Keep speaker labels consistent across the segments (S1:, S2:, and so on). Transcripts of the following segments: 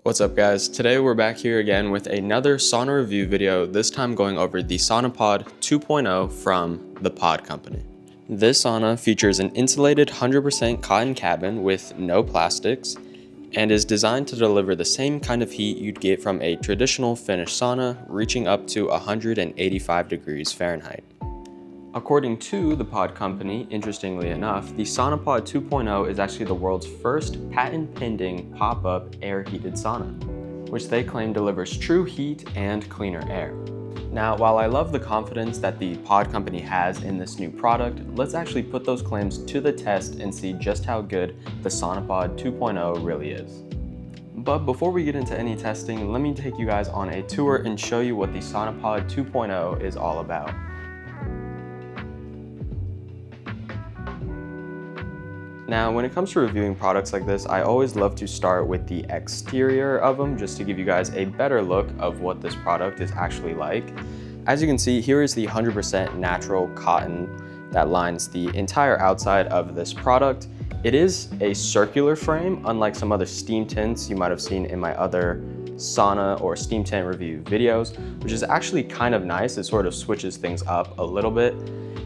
S1: What's up guys, today we're back here again with another sauna review video, this time going over the Sauna Pod 2.0 from the Pod company. This sauna features an insulated 100% cotton cabin with no plastics and is designed to deliver the same kind of heat you'd get from a traditional Finnish sauna, reaching up to 185 degrees Fahrenheit. According to the Pod company, interestingly enough, the Sauna Pod 2.0 is actually the world's first patent-pending pop-up air-heated sauna, which they claim delivers true heat and cleaner air. Now, while I love the confidence that the Pod company has in this new product, let's actually put those claims to the test and see just how good the Sauna Pod 2.0 really is. But before we get into any testing, let me take you guys on a tour and show you what the Sauna Pod 2.0 is all about. Now, when it comes to reviewing products like this, I always love to start with the exterior of them just to give you guys a better look of what this product is actually like. As you can see, here is the 100% natural cotton that lines the entire outside of this product. It is a circular frame, unlike some other steam tents you might have seen in my other sauna or steam tent review videos, which is actually kind of nice. It sort of switches things up a little bit.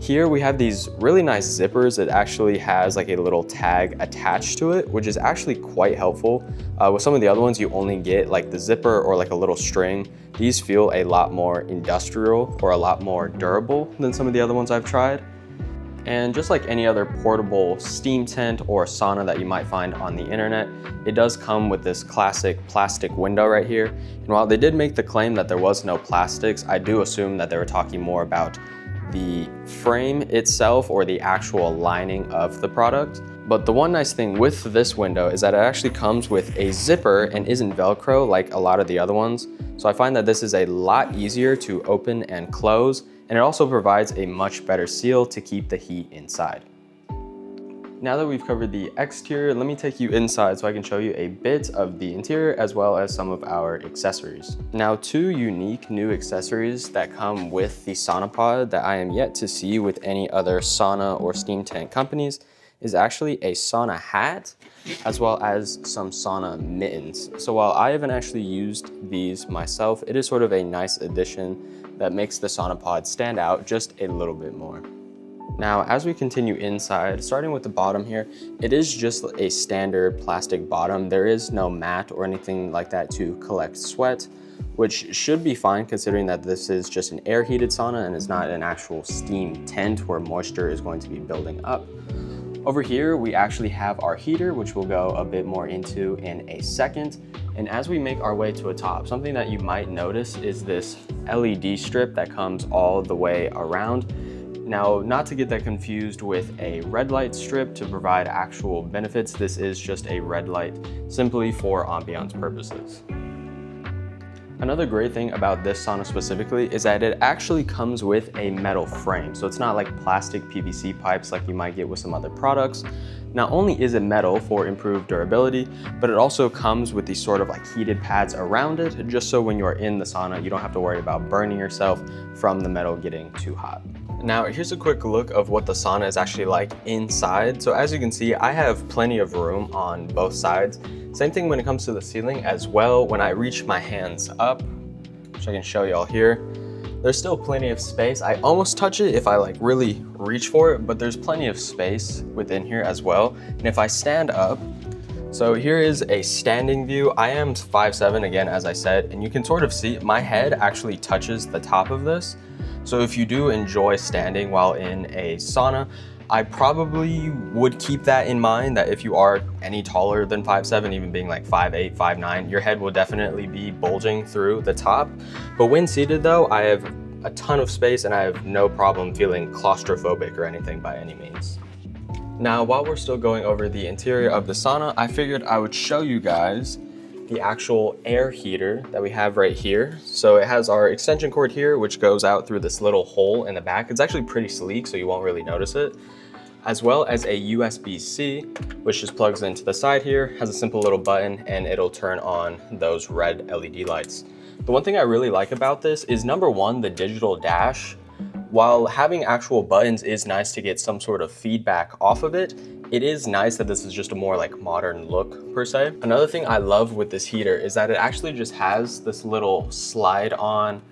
S1: Here we have these really nice zippers. It actually has like a little tag attached to it, which is actually quite helpful. With some of the other ones, you only get like the zipper or like a little string. These feel a lot more industrial or a lot more durable than some of the other ones I've tried. And just like any other portable steam tent or sauna that you might find on the internet, it does come with this classic plastic window right here. And while they did make the claim that there was no plastics, I do assume that they were talking more about the frame itself or the actual lining of the product. But the one nice thing with this window is that it actually comes with a zipper and isn't Velcro like a lot of the other ones. So I find that this is a lot easier to open and close, and it also provides a much better seal to keep the heat inside. Now that we've covered the exterior, let me take you inside so I can show you a bit of the interior as well as some of our accessories. Now, two unique new accessories that come with the Sauna Pod that I am yet to see with any other sauna or steam tent companies is actually a sauna hat as well as some sauna mittens. So while I haven't actually used these myself, it is sort of a nice addition that makes the Sauna Pod stand out just a little bit more. Now, as we continue inside, starting with the bottom here, it is just a standard plastic bottom. There is no mat or anything like that to collect sweat, which should be fine considering that this is just an air heated sauna and is not an actual steam tent where moisture is going to be building up. Over here, we actually have our heater, which we'll go a bit more into in a second. And as we make our way to a top, something that you might notice is this LED strip that comes all the way around. Now, not to get that confused with a red light strip to provide actual benefits, this is just a red light simply for ambiance purposes. Another great thing about this sauna specifically is that it actually comes with a metal frame. So it's not like plastic PVC pipes like you might get with some other products. Not only is it metal for improved durability, but it also comes with these sort of like heated pads around it, just so when you're in the sauna, you don't have to worry about burning yourself from the metal getting too hot. Now, here's a quick look of what the sauna is actually like inside. So as you can see, I have plenty of room on both sides. Same thing when it comes to the ceiling as well. When I reach my hands up, which I can show y'all here, there's still plenty of space. I almost touch it if I like really reach for it, but there's plenty of space within here as well. And if I stand up, so here is a standing view. I am 5'7" again, as I said, and you can sort of see my head actually touches the top of this. So if you do enjoy standing while in a sauna, I probably would keep that in mind, that if you are any taller than 5'7", even being like 5'8", 5'9", your head will definitely be bulging through the top. But when seated though, I have a ton of space and I have no problem feeling claustrophobic or anything by any means. Now, while we're still going over the interior of the sauna, I figured I would show you guys the actual air heater that we have right here. So it has our extension cord here, which goes out through this little hole in the back. It's actually pretty sleek, so you won't really notice it. As well as a USB-C, which just plugs into the side here, has a simple little button, and it'll turn on those red LED lights. The one thing I really like about this is, number one, the digital dash. While having actual buttons is nice to get some sort of feedback off of it, It is nice that this is just a more like modern look per se. Another thing I love with this heater is that it actually just has this little slide on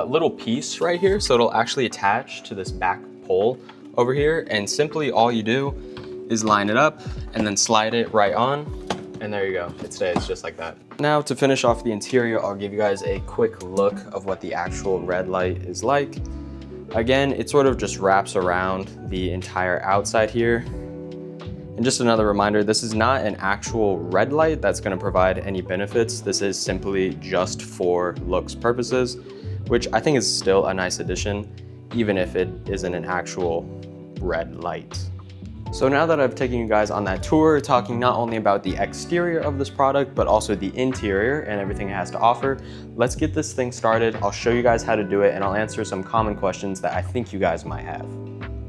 S1: little piece right here. So it'll actually attach to this back pole over here, and simply all you do is line it up and then slide it right on, and there you go. It stays just like that. Now to finish off the interior, I'll give you guys a quick look of what the actual red light is like. Again, it sort of just wraps around the entire outside here. And just another reminder, this is not an actual red light that's going to provide any benefits. This is simply just for looks purposes, which I think is still a nice addition, even if it isn't an actual red light. So now that I've taken you guys on that tour, talking not only about the exterior of this product, but also the interior and everything it has to offer, let's get this thing started. I'll show you guys how to do it, and I'll answer some common questions that I think you guys might have.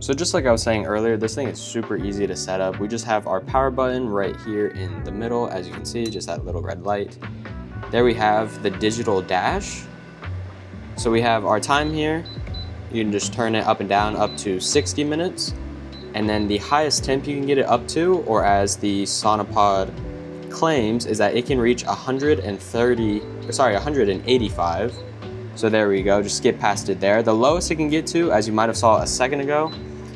S1: So just like I was saying earlier, this thing is super easy to set up. We just have our power button right here in the middle. As you can see, just that little red light. There we have the digital dash. So we have our time here. You can just turn it up and down up to 60 minutes. And then the highest temp you can get it up to, or as the Sauna Pod claims, is that it can reach 185. So there we go, just skip past it there. The lowest it can get to, as you might have saw a second ago,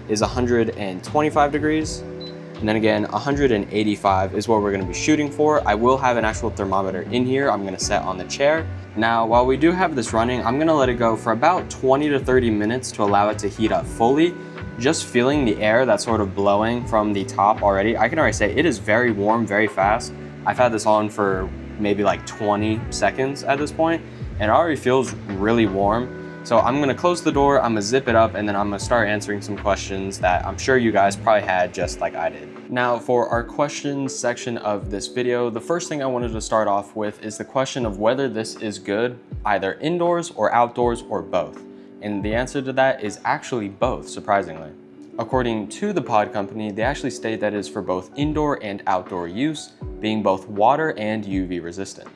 S1: is 125 degrees. And then again, 185 is what we're gonna be shooting for. I will have an actual thermometer in here I'm gonna set on the chair. Now, while we do have this running, I'm gonna let it go for about 20 to 30 minutes to allow it to heat up fully. Just feeling the air that's sort of blowing from the top already, I can already say it is very warm, very fast. I've had this on for maybe like 20 seconds at this point, and it already feels really warm. So I'm gonna close the door, I'm gonna zip it up, and then I'm gonna start answering some questions that I'm sure you guys probably had just like I did. Now for our questions section of this video, the first thing I wanted to start off with is the question of whether this is good either indoors or outdoors or both. And the answer to that is actually both, surprisingly. According to the pod company, they actually state that it is for both indoor and outdoor use, being both water and UV resistant.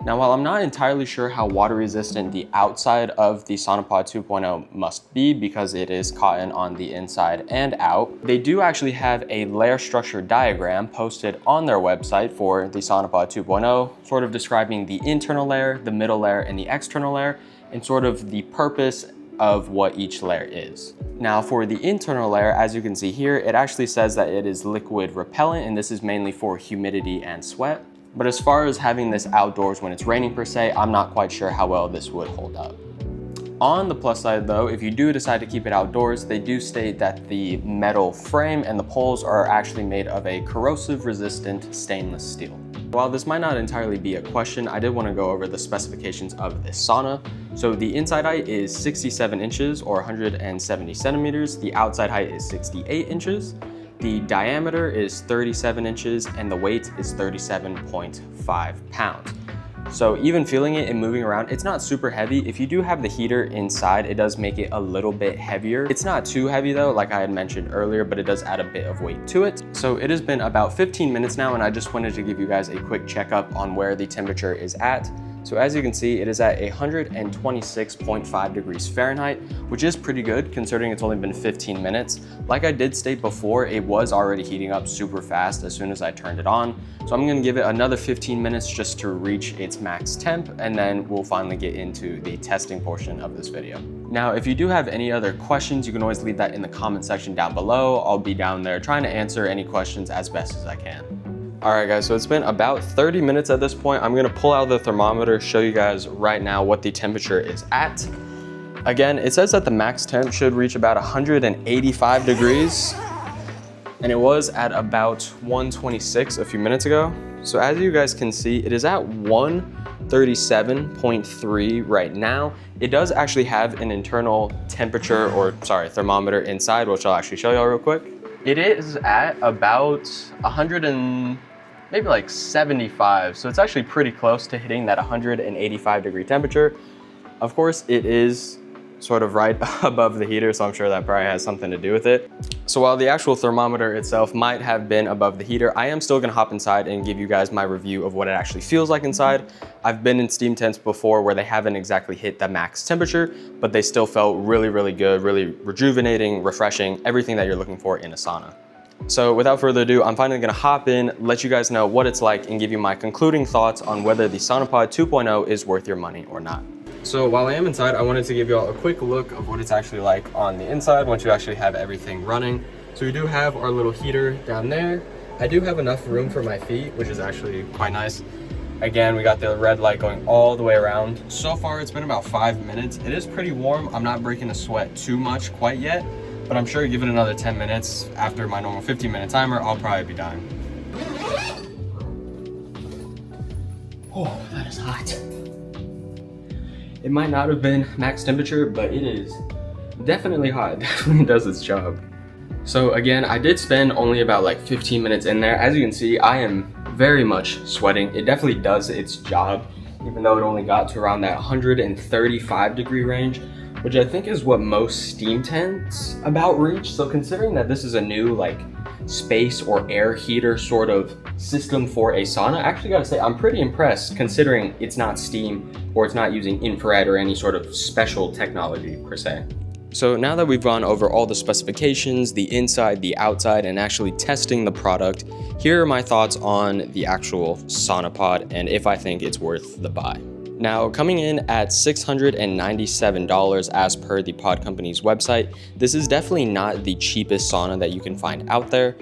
S1: Now, while I'm not entirely sure how water resistant the outside of the Sauna Pod 2.0 must be because it is cotton on the inside and out, they do actually have a layer structure diagram posted on their website for the Sauna Pod 2.0, sort of describing the internal layer, the middle layer, and the external layer, and sort of the purpose of what each layer is. Now for the internal layer, as you can see here, it actually says that it is liquid repellent, and this is mainly for humidity and sweat. But as far as having this outdoors when it's raining per se, I'm not quite sure how well this would hold up. On the plus side though, if you do decide to keep it outdoors, they do state that the metal frame and the poles are actually made of a corrosive resistant stainless steel. While this might not entirely be a question, I did want to go over the specifications of this sauna. So the inside height is 67 inches or 170 centimeters. The outside height is 68 inches. The diameter is 37 inches and the weight is 37.5 pounds. So even feeling it and moving around, it's not super heavy. If you do have the heater inside, it does make it a little bit heavier. It's not too heavy though, like I had mentioned earlier, but it does add a bit of weight to it. So it has been about 15 minutes now, and I just wanted to give you guys a quick checkup on where the temperature is at. So as you can see, it is at 126.5 degrees Fahrenheit, which is pretty good considering it's only been 15 minutes. Like I did state before, it was already heating up super fast as soon as I turned it on. So I'm gonna give it another 15 minutes just to reach its max temp, and then we'll finally get into the testing portion of this video. Now, if you do have any other questions, you can always leave that in the comment section down below. I'll be down there trying to answer any questions as best as I can. All right guys, so it's been about 30 minutes at this point. I'm gonna pull out the thermometer, show you guys right now what the temperature is at. Again, it says that the max temp should reach about 185 degrees, and it was at about 126 a few minutes ago. So as you guys can see, it is at 137.3 right now. It does actually have an internal temperature, or sorry, thermometer inside, which I'll actually show y'all real quick. It is at about 100 and maybe like 75. So it's actually pretty close to hitting that 185 degree temperature. Of course, it is sort of right above the heater, so I'm sure that probably has something to do with it. So while the actual thermometer itself might have been above the heater, I am still gonna hop inside and give you guys my review of what it actually feels like inside. I've been in steam tents before where they haven't exactly hit the max temperature, but they still felt really, really good, really rejuvenating, refreshing, everything that you're looking for in a sauna. So without further ado, I'm finally gonna hop in, let you guys know what it's like, and give you my concluding thoughts on whether the Sauna Pod 2.0 is worth your money or not. So while I am inside, I wanted to give you all a quick look of what it's actually like on the inside once you actually have everything running. So we do have our little heater down there. I do have enough room for my feet, which is actually quite nice. Again, we got the red light going all the way around. So far, it's been about 5 minutes. It is pretty warm. I'm not breaking a sweat too much quite yet, but I'm sure give it another 10 minutes after my normal 15-minute timer, I'll probably be done. Oh, that is hot. It might not have been max temperature, but it is definitely hot. It definitely does its job. So again, I did spend only about like 15 minutes in there. As you can see, I am very much sweating. It definitely does its job, even though it only got to around that 135 degree range, which I think is what most steam tents about reach. So considering that this is a new like space or air heater sort of system for a sauna, I actually gotta say I'm pretty impressed considering it's not steam or it's not using infrared or any sort of special technology per se. So now that we've gone over all the specifications, the inside, the outside, and actually testing the product, here are my thoughts on the actual Sauna Pod and if I think it's worth the buy. Now, coming in at $697 as per the pod company's website, this is definitely not the cheapest sauna that you can find out there.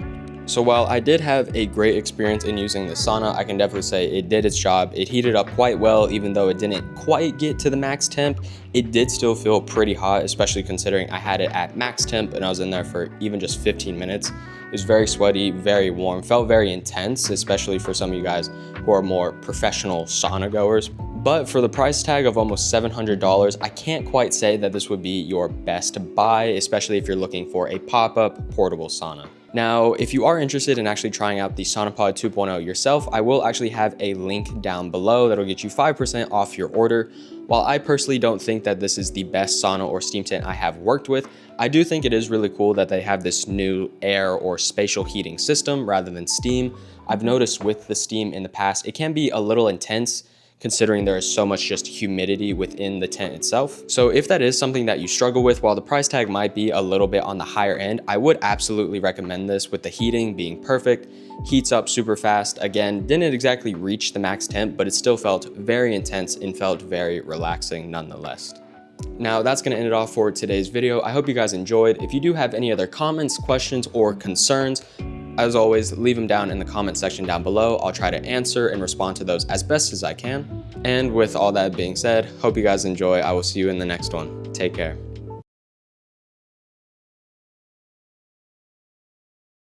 S1: So while I did have a great experience in using the sauna, I can definitely say it did its job. It heated up quite well, even though it didn't quite get to the max temp. It did still feel pretty hot, especially considering I had it at max temp and I was in there for even just 15 minutes. It was very sweaty, very warm, felt very intense, especially for some of you guys who are more professional sauna goers. But for the price tag of almost $700, I can't quite say that this would be your best buy, especially if you're looking for a pop-up portable sauna. Now, if you are interested in actually trying out the Sauna Pod 2.0 yourself, I will actually have a link down below that'll get you 5% off your order. While I personally don't think that this is the best sauna or steam tent I have worked with, I do think it is really cool that they have this new air or spatial heating system rather than steam. I've noticed with the steam in the past, it can be a little intense considering there is so much just humidity within the tent itself. So if that is something that you struggle with, while the price tag might be a little bit on the higher end, I would absolutely recommend this with the heating being perfect. Heats up super fast. Again, didn't exactly reach the max temp, but it still felt very intense and felt very relaxing nonetheless. Now that's gonna end it off for today's video. I hope you guys enjoyed. If you do have any other comments, questions, or concerns, as always, leave them down in the comment section down below. I'll try to answer and respond to those as best as I can. And with all that being said, hope you guys enjoy. I will see you in the next one. Take care.